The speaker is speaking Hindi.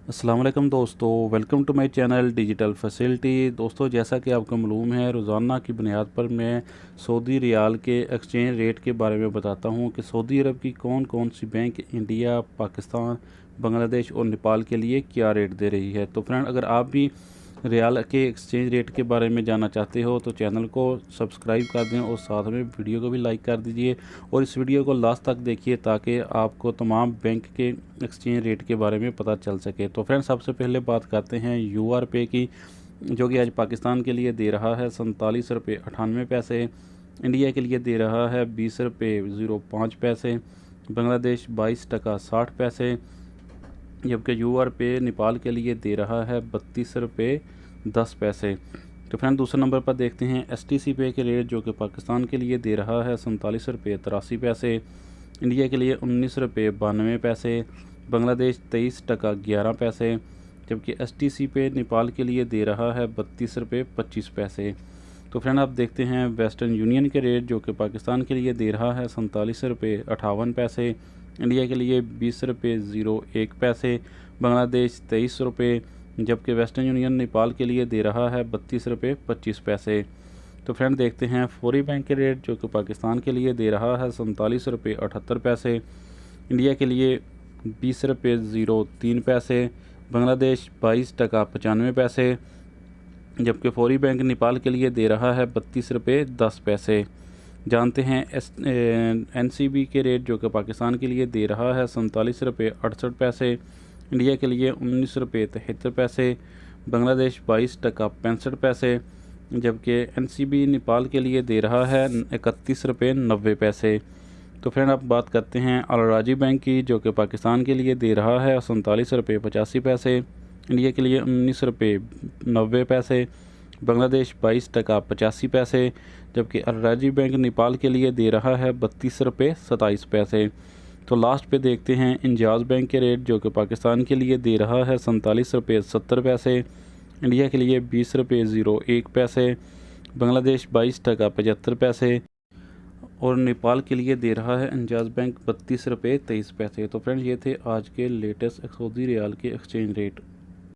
अस्सलाम वालेकुम दोस्तों, welcome to my channel digital facility. दोस्तों, जैसा कि आपको मालूम है, रोज़ाना की बुनियाद पर मैं सऊदी रियाल के एक्सचेंज रेट के बारे में बताता हूं कि सऊदी अरब की कौन कौन सी बैंक इंडिया, पाकिस्तान, बांग्लादेश और नेपाल के लिए क्या रेट दे रही है। तो फ्रेंड, अगर आप भी रियाल के एक्सचेंज रेट के बारे में जानना चाहते हो तो चैनल को सब्सक्राइब कर दें और साथ में वीडियो को भी लाइक कर दीजिए और इस वीडियो को लास्ट तक देखिए ताकि आपको तमाम बैंक के एक्सचेंज रेट के बारे में पता चल सके। तो फ्रेंड्स, सबसे पहले बात करते हैं यूआर पे की, जो कि आज पाकिस्तान के लिए दे रहा है 47 रुपये 98 पैसे, इंडिया के लिए दे रहा है 20 रुपये 05 पैसे, बांग्लादेश 22 टका 60 पैसे, जबकि यूआर पे नेपाल के लिए दे रहा है 32 रुपये 10 पैसे। तो फ्रेंड, दूसरे नंबर पर देखते हैं एसटीसी पे के रेट, जो कि पाकिस्तान के लिए दे रहा है 47 रुपये 83 पैसे, इंडिया के लिए 19 रुपये 92 पैसे, बांग्लादेश 23 टका 11 पैसे, जबकि एसटीसी पे नेपाल के लिए दे रहा है 32 रुपये 25 पैसे। तो फ्रेंड, आप देखते हैं वेस्टर्न यूनियन के रेट, जो कि पाकिस्तान के लिए दे रहा है 47 रुपये 58 पैसे, इंडिया के लिए 20 रुपये 01 पैसे, बांग्लादेश 23 रुपये, जबकि वेस्टर्न यूनियन नेपाल के लिए दे रहा है 32 रुपये 25 पैसे। तो फ्रेंड, देखते हैं फौरी बैंक के रेट, जो कि पाकिस्तान के लिए दे रहा है 47 रुपये 78 पैसे, इंडिया के लिए 20 रुपये 03 पैसे, बांग्लादेश 22 टका 95 पैसे, जबकि फौरी बैंक नेपाल के लिए दे रहा है 32 रुपये 10 पैसे। जानते हैं एनसीबी के रेट, जो कि पाकिस्तान के लिए दे रहा है 47 रुपये 68 पैसे, इंडिया के लिए 19 रुपये 73 पैसे, बांग्लादेश 22 टका 65 पैसे, जबकि एनसीबी नेपाल के लिए दे रहा है 31 रुपये 90 पैसे। तो फ्रेंड, आप बात करते हैं अलराजी बैंक की, जो कि पाकिस्तान के लिए दे रहा है 47 रुपये 85 पैसे, इंडिया के लिए 19 रुपये 90 पैसे, बांग्लादेश 22 टका 85 पैसे, जबकि अलराजी बैंक नेपाल के लिए दे रहा है 32 रुपये 27 पैसे। तो लास्ट पे देखते हैं इंजाज बैंक के रेट, जो कि पाकिस्तान के लिए दे रहा है 47 रुपये 70 पैसे, इंडिया के लिए 20 रुपये 01 पैसे, बांग्लादेश 22 टका 75 पैसे और नेपाल के लिए दे रहा है इंजाज बैंक 32 रुपये 23 पैसे। तो फ्रेंड्स, ये थे आज के लेटेस्ट सऊदी रियाल के एक्सचेंज रेट।